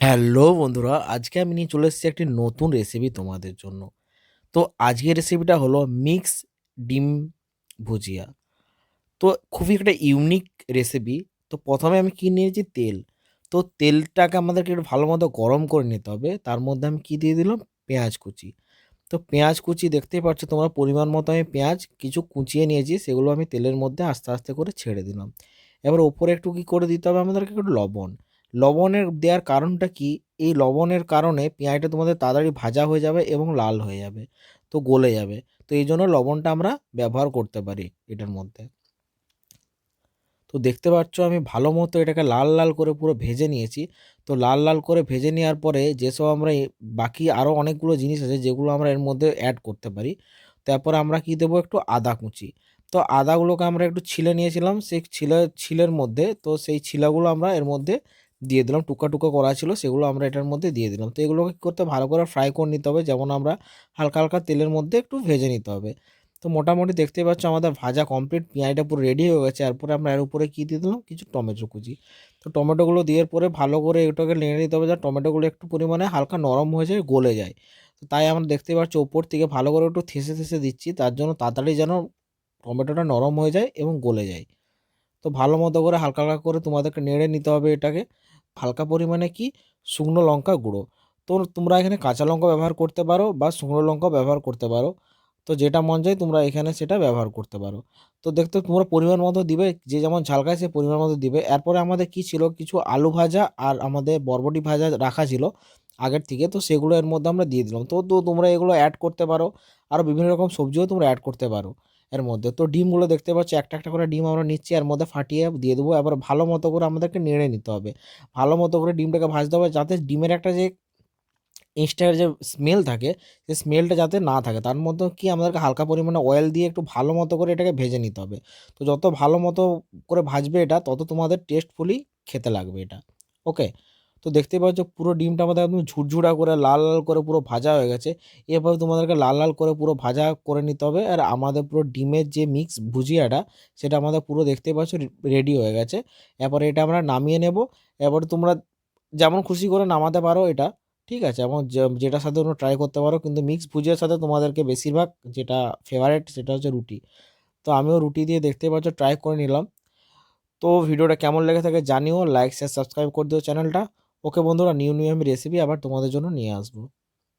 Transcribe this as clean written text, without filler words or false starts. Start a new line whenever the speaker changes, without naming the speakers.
Hello বন্ধুরা, আজকে আমি নিয়ে চলে এসেছি একটি নতুন রেসিপি তোমাদের জন্য। তো আজকের রেসিপিটা হলো মিক্স ডিম ভুজিয়া। তো খুবই একটা ইউনিক রেসিপি। তো প্রথমে আমি কি নিয়েছি তেল। তো তেলটাকে আমাদেরকে একটু ভালো মতো গরম করে নিতে হবে। তার মধ্যে আমি কি দিয়ে দিলাম, পেঁয়াজ কুচি। তো পেঁয়াজ কুচি দেখতেই পাচ্ছ তোমরা, পরিমাণ মতো আমি পেঁয়াজ কিছু কুচিয়ে নিয়েছি, সেগুলো আমি তেলের মধ্যে আস্তে আস্তে করে ছেড়ে দিলাম। এবার ওপরে একটু কি করে দিতে হবে আমাদেরকে, একটু লবণ। লবণের দেওয়ার কারণটা কি, এই লবণের কারণে পেঁয়াজটা তোমাদের তাড়াতাড়ি ভাজা হয়ে যাবে এবং লাল হয়ে যাবে, তো গলে যাবে। তো এই জন্য লবণটা আমরা ব্যবহার করতে পারি এটার মধ্যে। তো দেখতে পাচ্ছ আমি ভালো মতো এটাকে লাল লাল করে পুরো ভেজে নিয়েছি। তো লাল লাল করে ভেজে নেওয়ার পরে যেসব আমরা বাকি আরও অনেকগুলো জিনিস আছে যেগুলো আমরা এর মধ্যে অ্যাড করতে পারি। তারপরে আমরা কি দেবো, একটু আদা কুচি। তো আদাগুলোকে আমরা একটু ছিলে নিয়েছিলাম, সেই ছিলের মধ্যে তো সেই ছিলাগুলো আমরা এর মধ্যে দিয়ে দিলাম, টুকরা টুকরা করা ছিল সেগুলো আমরা এটার মধ্যে দিয়ে দিলাম। তো এগুলোকে কী করতে হবে, ভালো করে ফ্রাই করে নিতে হবে, যেমন আমরা হালকা হালকা তেলের মধ্যে একটু ভেজে নিতে হবে। তো মোটামুটি দেখতেই পাচ্ছ আমাদের ভাজা কমপ্লিট, পেঁয়াজটা পুরো রেডি হয়ে গেছে। এরপরে আমরা এর উপরে কী দিয়ে দিলাম, কিছু টমেটো কুচি। তো টমেটোগুলো দেওয়ার পরে ভালো করে এটাকে নেড়ে নিতে হবে, যা টমেটোগুলো একটু পরিমাণে হালকা নরম হয়ে যায়, গলে যায়। তো তাই আমরা দেখতে পাচ্ছি ওপর থেকে ভালো করে একটু থেসে থেসে দিচ্ছি, তার জন্য তাড়াতাড়ি যেন টমেটোটা নরম হয়ে যায় এবং গলে যায়। তো ভালো মতো করে হালকা হালকা করে তোমাদেরকে নেড়ে নিতে হবে এটাকে। হালকা পরিমাণে কি, শুকনো লঙ্কা গুঁড়ো। তো তোমরা এখানে কাঁচা লঙ্কা ব্যবহার করতে পারো বা শুকনো লঙ্কাও ব্যবহার করতে পারো। তো যেটা মন চায় তোমরা এখানে সেটা ব্যবহার করতে পারো। তো দেখতে তোমরা পরিমাণ মতো দিবে, যে যেমন ঝাল খায় সে পরিমাণ মতো দিবে। এরপরে আমাদের কি ছিল, কিছু আলু ভাজা আর আমাদের বরবটি ভাজা রাখা ছিল আগের থেকে, তো সেগুলো এর মধ্যে আমরা দিয়ে দিলাম। তো তো তোমরা এগুলো অ্যাড করতে পারো, আরও বিভিন্ন রকম সবজিও তোমরা অ্যাড করতে পারো এর মধ্যে। তো ডিমগুলো দেখতে পাচ্ছ, একটা একটা করে ডিম আমরা নিচ্ছি, এর মধ্যে ফাটিয়ে দিয়ে দেবো। এবার ভালো মতো করে আমাদেরকে নেড়ে নিতে হবে, ভালো মতো করে ডিমটাকে ভাজতে হবে, যাতে ডিমের একটা যে এক্সট্রা যে স্মেল থাকে, সেই স্মেলটা যাতে না থাকে। তার মধ্যে কি আমাদেরকে হালকা পরিমাণে অয়েল দিয়ে একটু ভালো মতো করে এটাকে ভেজে নিতে হবে। তো যত ভালো মতো করে ভাজবে এটা, তত তোমাদের টেস্টফুলি খেতে লাগবে এটা। ওকে। তো দেখতেই পাচ্ছ পুরো ডিমটা আমাদের একদম ঝুরঝুরা করে লাল লাল করে পুরো ভাজা হয়ে গেছে। এভাবে তোমাদেরকে লাল লাল করে পুরো ভাজা করে নিতে হবে। আর আমাদের পুরো ডিমের যে মিক্স ভুজিয়াটা, সেটা আমাদের পুরো দেখতেই পাচ্ছ রেডি হয়ে গেছে। এরপরে এটা আমরা নামিয়ে নেব। এরপরে তোমরা যেমন খুশি করে নামাতে পারো এটা, ঠিক আছে? এবং যেটার সাথে তোমরা ট্রাই করতে পারো, কিন্তু মিক্স ভুজিয়ার সাথে তোমাদেরকে বেশিরভাগ যেটা ফেভারিট সেটা হচ্ছে রুটি। তো আমিও রুটি দিয়ে দেখতেই পাচ্ছ ট্রাই করে নিলাম। তো ভিডিওটা কেমন লেগে থাকে জানিও, লাইক শেয়ার সাবস্ক্রাইব করে দিও চ্যানেলটা। ওকে বন্ধুরা, নিউ নিউ আমি রেসিপি আবার তোমাদের জন্য নিয়ে আসবো।